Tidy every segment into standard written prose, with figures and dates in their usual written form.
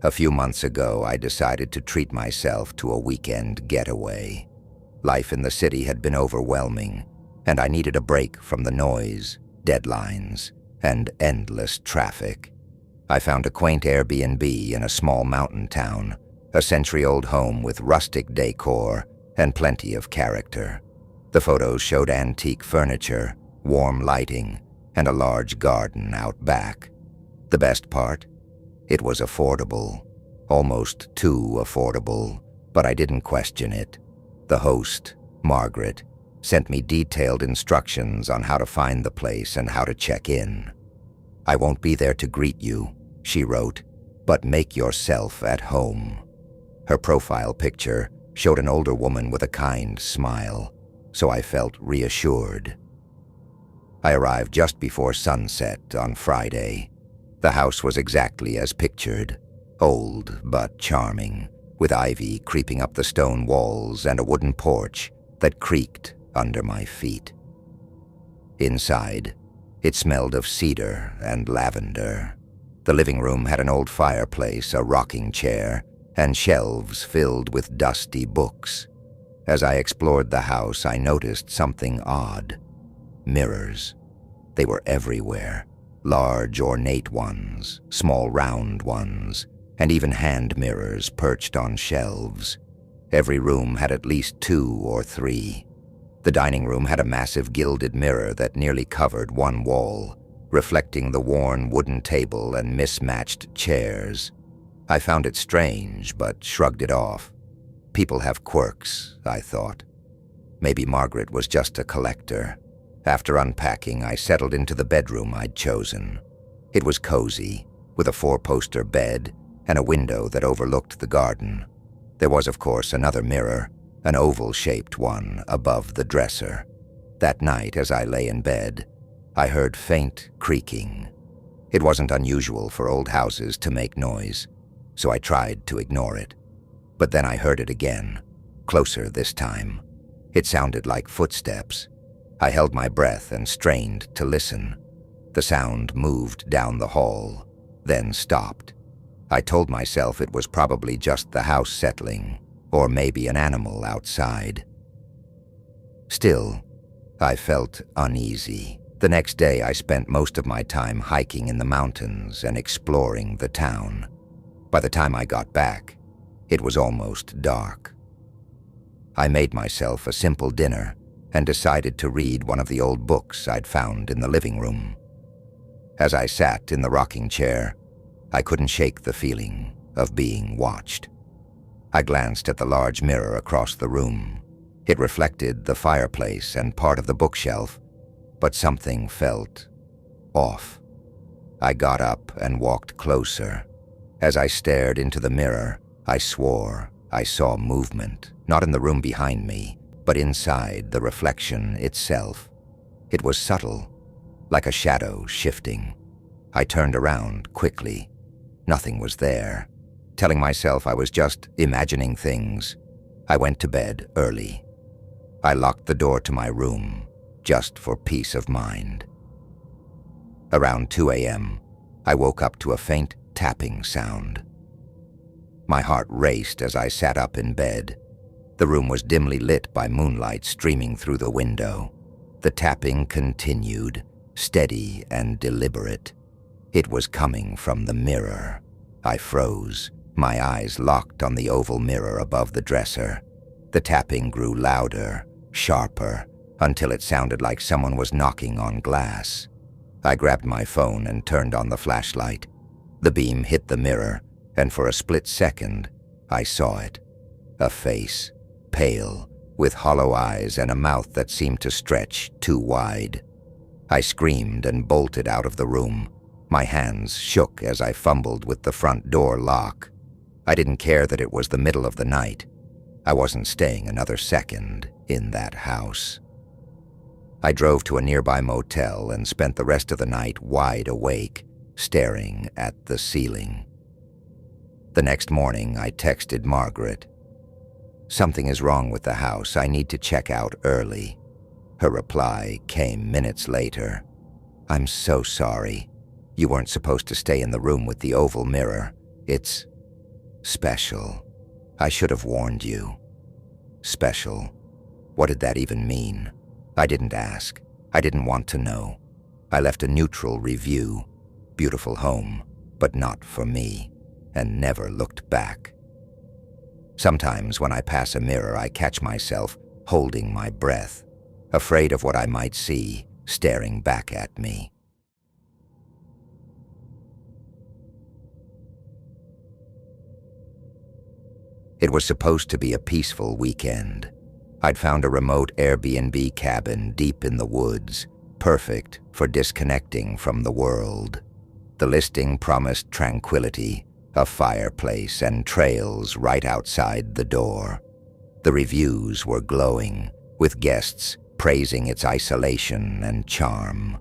A few months ago, I decided to treat myself to a weekend getaway. Life in the city had been overwhelming, and I needed a break from the noise, deadlines, and endless traffic. I found a quaint Airbnb in a small mountain town, a century-old home with rustic decor and plenty of character. The photos showed antique furniture, warm lighting, and a large garden out back. The best part? It was affordable. Almost too affordable, but I didn't question it. The host, Margaret, sent me detailed instructions on how to find the place and how to check in. "I won't be there to greet you," she wrote, "but make yourself at home." Her profile picture showed an older woman with a kind smile, so I felt reassured. I arrived just before sunset on Friday. The house was exactly as pictured, old but charming, with ivy creeping up the stone walls and a wooden porch that creaked under my feet. Inside, it smelled of cedar and lavender. The living room had an old fireplace, a rocking chair, and shelves filled with dusty books. As I explored the house, I noticed something odd. Mirrors. They were everywhere. Large, ornate ones, small, round ones, and even hand mirrors perched on shelves. Every room had at least 2 or 3. The dining room had a massive gilded mirror that nearly covered one wall, reflecting the worn wooden table and mismatched chairs. I found it strange, but shrugged it off. People have quirks, I thought. Maybe Margaret was just a collector. After unpacking, I settled into the bedroom I'd chosen. It was cozy, with a 4-poster bed and a window that overlooked the garden. There was, of course, another mirror, an oval-shaped one above the dresser. That night, as I lay in bed, I heard faint creaking. It wasn't unusual for old houses to make noise, so I tried to ignore it. But then I heard it again, closer this time. It sounded like footsteps. I held my breath and strained to listen. The sound moved down the hall, then stopped. I told myself it was probably just the house settling, or maybe an animal outside. Still, I felt uneasy. The next day, I spent most of my time hiking in the mountains and exploring the town. By the time I got back, it was almost dark. I made myself a simple dinner and decided to read one of the old books I'd found in the living room. As I sat in the rocking chair, I couldn't shake the feeling of being watched. I glanced at the large mirror across the room. It reflected the fireplace and part of the bookshelf, but something felt off. I got up and walked closer. As I stared into the mirror, I swore I saw movement, not in the room behind me, but inside the reflection itself. It was subtle, like a shadow shifting. I turned around quickly. Nothing was there. Telling myself I was just imagining things, I went to bed early. I locked the door to my room, just for peace of mind. Around 2 a.m., I woke up to a faint tapping sound. My heart raced as I sat up in bed. The room was dimly lit by moonlight streaming through the window. The tapping continued, steady and deliberate. It was coming from the mirror. I froze, my eyes locked on the oval mirror above the dresser. The tapping grew louder, sharper, until it sounded like someone was knocking on glass. I grabbed my phone and turned on the flashlight. The beam hit the mirror, and for a split second, I saw it. A face, pale, with hollow eyes and a mouth that seemed to stretch too wide. I screamed and bolted out of the room. My hands shook as I fumbled with the front door lock. I didn't care that it was the middle of the night. I wasn't staying another second in that house. I drove to a nearby motel and spent the rest of the night wide awake, staring at the ceiling. The next morning, I texted Margaret. "Something is wrong with the house. I need to check out early." Her reply came minutes later. "I'm so sorry. You weren't supposed to stay in the room with the oval mirror. It's Special. I should have warned you. Special. What did that even mean? I didn't ask. I didn't want to know. I left a neutral review. Beautiful home, but not for me, and never looked back. Sometimes when I pass a mirror, I catch myself holding my breath, afraid of what I might see staring back at me. It was supposed to be a peaceful weekend. I'd found a remote Airbnb cabin deep in the woods, perfect for disconnecting from the world. The listing promised tranquility, a fireplace, and trails right outside the door. The reviews were glowing, with guests praising its isolation and charm.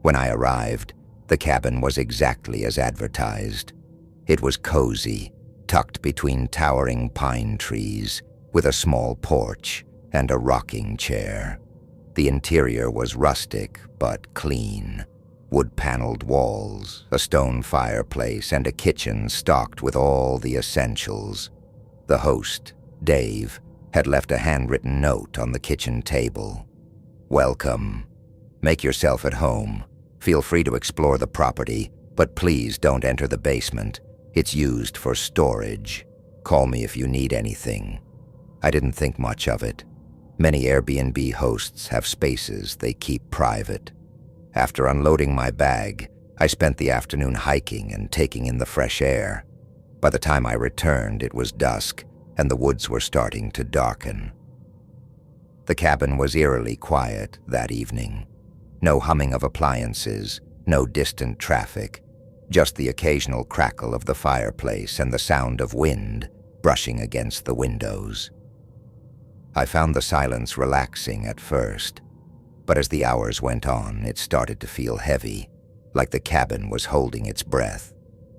When I arrived, the cabin was exactly as advertised. It was cozy, tucked between towering pine trees, with a small porch and a rocking chair. The interior was rustic but clean. Wood-paneled walls, a stone fireplace, and a kitchen stocked with all the essentials. The host, Dave, had left a handwritten note on the kitchen table. "Welcome. Make yourself at home. Feel free to explore the property, but please don't enter the basement. It's used for storage. Call me if you need anything." I didn't think much of it. Many Airbnb hosts have spaces they keep private. After unloading my bag, I spent the afternoon hiking and taking in the fresh air. By the time I returned, it was dusk, and the woods were starting to darken. The cabin was eerily quiet that evening. No humming of appliances, no distant traffic, just the occasional crackle of the fireplace and the sound of wind brushing against the windows. I found the silence relaxing at first, but as the hours went on, it started to feel heavy, like the cabin was holding its breath.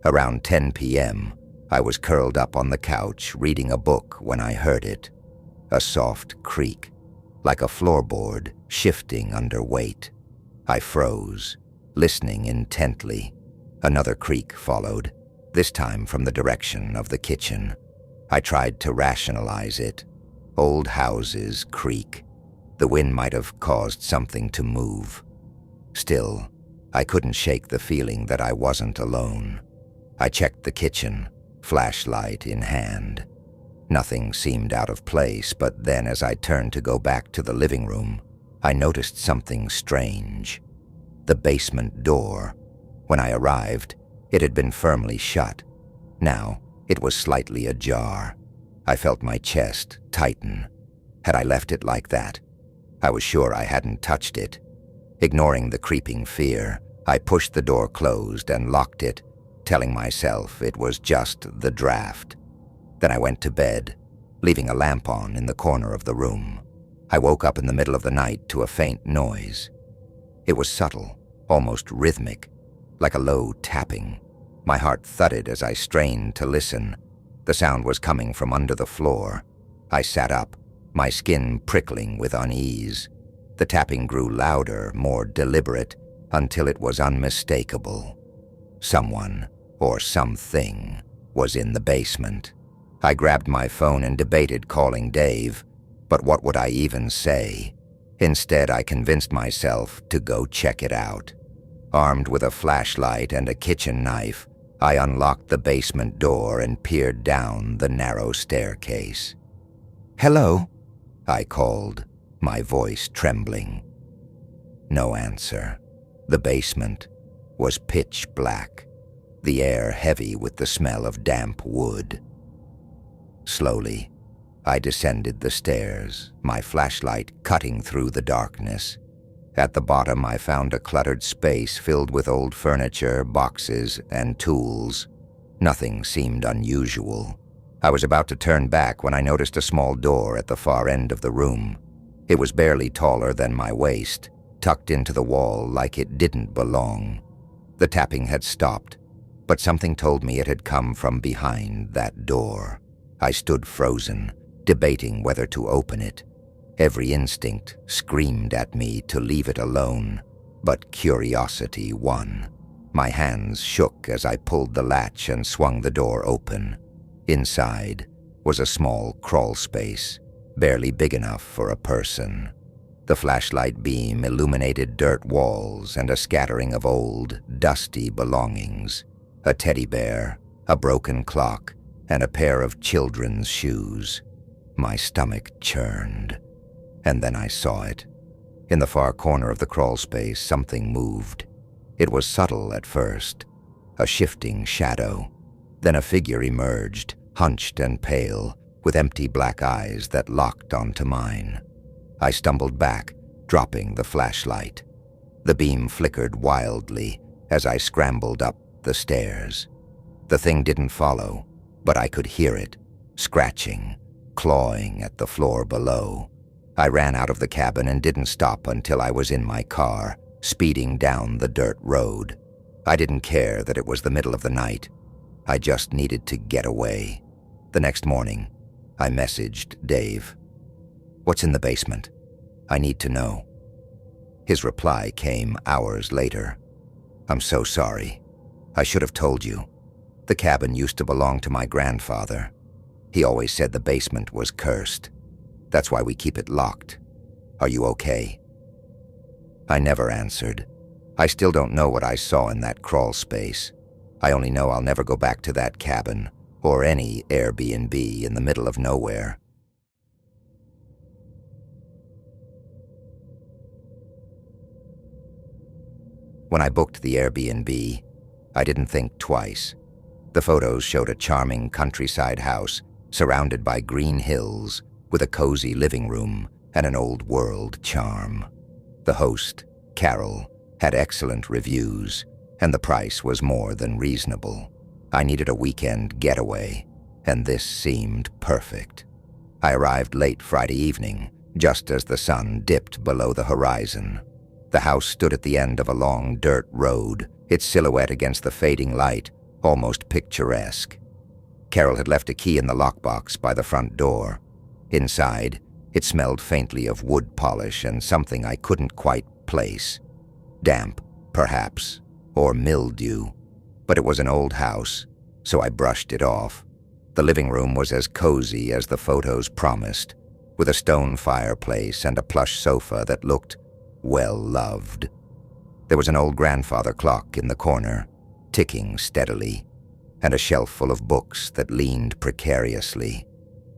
Around 10 p.m., I was curled up on the couch reading a book when I heard it. A soft creak, like a floorboard shifting under weight. I froze, listening intently. Another creak followed, this time from the direction of the kitchen. I tried to rationalize it. Old houses creak. The wind might have caused something to move. Still, I couldn't shake the feeling that I wasn't alone. I checked the kitchen, flashlight in hand. Nothing seemed out of place, but then as I turned to go back to the living room, I noticed something strange. The basement door. When I arrived, it had been firmly shut. Now, it was slightly ajar. I felt my chest tighten. Had I left it like that? I was sure I hadn't touched it. Ignoring the creeping fear, I pushed the door closed and locked it, telling myself it was just the draft. Then I went to bed, leaving a lamp on in the corner of the room. I woke up in the middle of the night to a faint noise. It was subtle, almost rhythmic, like a low tapping. My heart thudded as I strained to listen. The sound was coming from under the floor. I sat up, my skin prickling with unease. The tapping grew louder, more deliberate, until it was unmistakable. Someone, or something, was in the basement. I grabbed my phone and debated calling Dave, but what would I even say? Instead, I convinced myself to go check it out. Armed with a flashlight and a kitchen knife, I unlocked the basement door and peered down the narrow staircase. "Hello?" I called, my voice trembling. No answer. The basement was pitch black, the air heavy with the smell of damp wood. Slowly, I descended the stairs, my flashlight cutting through the darkness. At the bottom, I found a cluttered space filled with old furniture, boxes, and tools. Nothing seemed unusual. I was about to turn back when I noticed a small door at the far end of the room. It was barely taller than my waist, tucked into the wall like it didn't belong. The tapping had stopped, but something told me it had come from behind that door. I stood frozen, debating whether to open it. Every instinct screamed at me to leave it alone, but curiosity won. My hands shook as I pulled the latch and swung the door open. Inside was a small crawl space, barely big enough for a person. The flashlight beam illuminated dirt walls and a scattering of old, dusty belongings. A teddy bear, a broken clock, and a pair of children's shoes. My stomach churned. And then I saw it. In the far corner of the crawl space, something moved. It was subtle at first, a shifting shadow. Then a figure emerged, hunched and pale, with empty black eyes that locked onto mine. I stumbled back, dropping the flashlight. The beam flickered wildly as I scrambled up the stairs. The thing didn't follow, but I could hear it, scratching, clawing at the floor below. I ran out of the cabin and didn't stop until I was in my car, speeding down the dirt road. I didn't care that it was the middle of the night. I just needed to get away. The next morning, I messaged Dave. "What's in the basement? I need to know." His reply came hours later. "I'm so sorry. I should have told you. The cabin used to belong to my grandfather. He always said the basement was cursed. That's why we keep it locked. Are you okay?" I never answered. I still don't know what I saw in that crawl space. I only know I'll never go back to that cabin or any Airbnb in the middle of nowhere. When I booked the Airbnb, I didn't think twice. The photos showed a charming countryside house surrounded by green hills with a cozy living room and an old-world charm. The host, Carol, had excellent reviews, and the price was more than reasonable. I needed a weekend getaway, and this seemed perfect. I arrived late Friday evening, just as the sun dipped below the horizon. The house stood at the end of a long dirt road, its silhouette against the fading light, almost picturesque. Carol had left a key in the lockbox by the front door. Inside, it smelled faintly of wood polish and something I couldn't quite place. Damp, perhaps, or mildew. But it was an old house, so I brushed it off. The living room was as cozy as the photos promised, with a stone fireplace and a plush sofa that looked well-loved. There was an old grandfather clock in the corner, ticking steadily, and a shelf full of books that leaned precariously.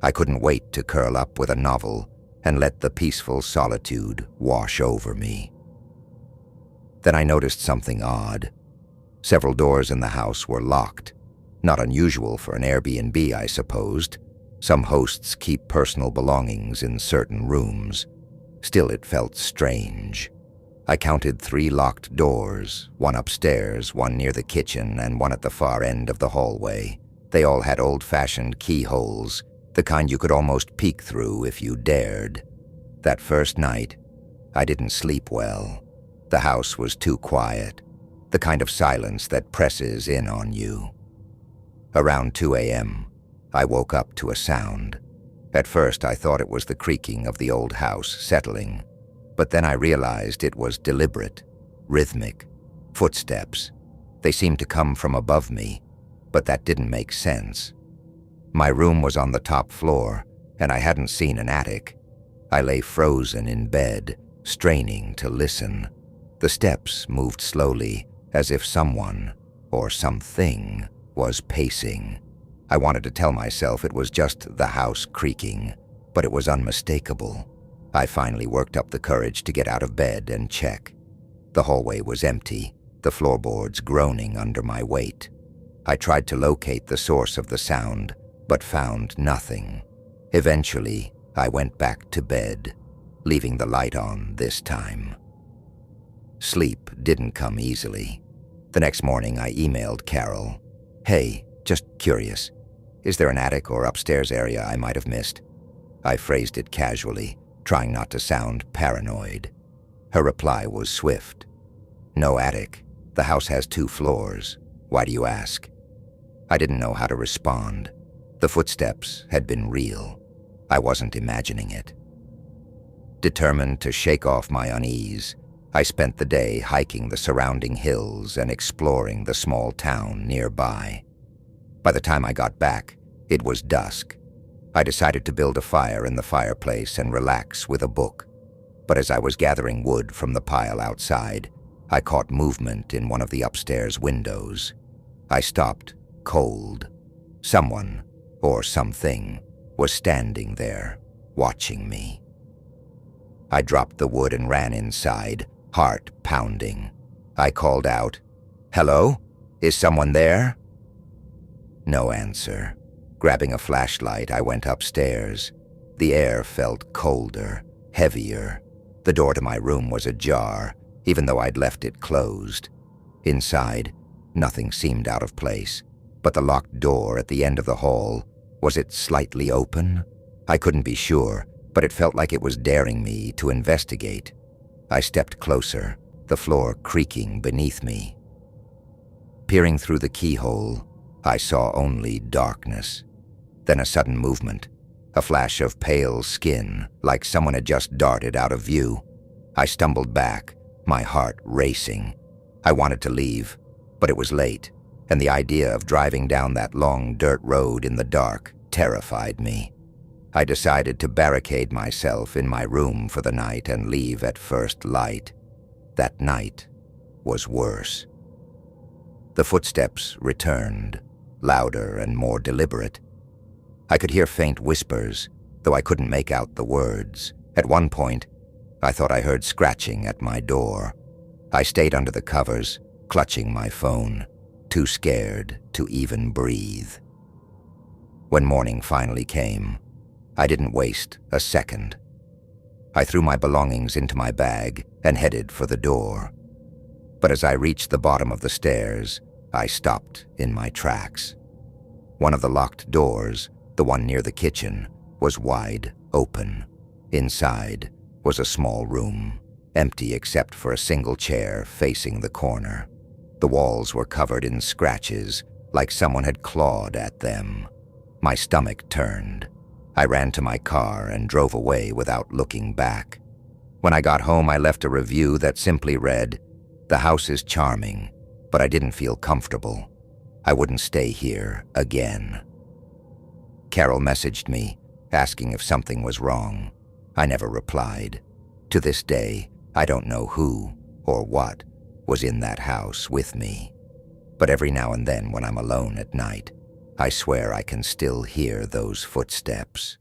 I couldn't wait to curl up with a novel and let the peaceful solitude wash over me. Then I noticed something odd. Several doors in the house were locked. Not unusual for an Airbnb, I supposed. Some hosts keep personal belongings in certain rooms. Still, it felt strange. I counted 3 locked doors, one upstairs, one near the kitchen, and one at the far end of the hallway. They all had old-fashioned keyholes, the kind you could almost peek through if you dared. That first night, I didn't sleep well. The house was too quiet, the kind of silence that presses in on you. Around 2 a.m., I woke up to a sound. At first, I thought it was the creaking of the old house settling, but then I realized it was deliberate, rhythmic, footsteps. They seemed to come from above me, but that didn't make sense. My room was on the top floor, and I hadn't seen an attic. I lay frozen in bed, straining to listen. The steps moved slowly, as if someone, or something, was pacing. I wanted to tell myself it was just the house creaking, but it was unmistakable. I finally worked up the courage to get out of bed and check. The hallway was empty, the floorboards groaning under my weight. I tried to locate the source of the sound, but found nothing. Eventually, I went back to bed, leaving the light on this time. Sleep didn't come easily. The next morning, I emailed Carol. "Hey, just curious. Is there an attic or upstairs area I might have missed?" I phrased it casually, trying not to sound paranoid. Her reply was swift. "No attic. The house has 2 floors. Why do you ask?" I didn't know how to respond. The footsteps had been real. I wasn't imagining it. Determined to shake off my unease, I spent the day hiking the surrounding hills and exploring the small town nearby. By the time I got back, It was dusk. I decided to build a fire in the fireplace and relax with a book. But as I was gathering wood from the pile outside, I caught movement in one of the upstairs windows. I stopped, cold. Someone, or something, was standing there, watching me. I dropped the wood and ran inside, heart pounding. I called out, "Hello? Is someone there?" No answer. Grabbing a flashlight, I went upstairs. The air felt colder, heavier. The door to my room was ajar, even though I'd left it closed. Inside, nothing seemed out of place, but the locked door at the end of the hall, was it slightly open? I couldn't be sure, but it felt like it was daring me to investigate. I stepped closer, the floor creaking beneath me. Peering through the keyhole, I saw only darkness. Then a sudden movement, a flash of pale skin, like someone had just darted out of view. I stumbled back, my heart racing. I wanted to leave, but it was late, and the idea of driving down that long dirt road in the dark terrified me. I decided to barricade myself in my room for the night and leave at first light. That night was worse. The footsteps returned, louder and more deliberate. I could hear faint whispers, though I couldn't make out the words. At one point, I thought I heard scratching at my door. I stayed under the covers, clutching my phone, too scared to even breathe. When morning finally came, I didn't waste a second. I threw my belongings into my bag and headed for the door. But as I reached the bottom of the stairs, I stopped in my tracks. One of the locked doors, the one near the kitchen, was wide open. Inside was a small room, empty except for a single chair facing the corner. The walls were covered in scratches, like someone had clawed at them. My stomach turned. I ran to my car and drove away without looking back. When I got home, I left a review that simply read, "The house is charming, but I didn't feel comfortable. I wouldn't stay here again." Carol messaged me, asking if something was wrong. I never replied. To this day, I don't know who or what was in that house with me. But every now and then when I'm alone at night, I swear I can still hear those footsteps.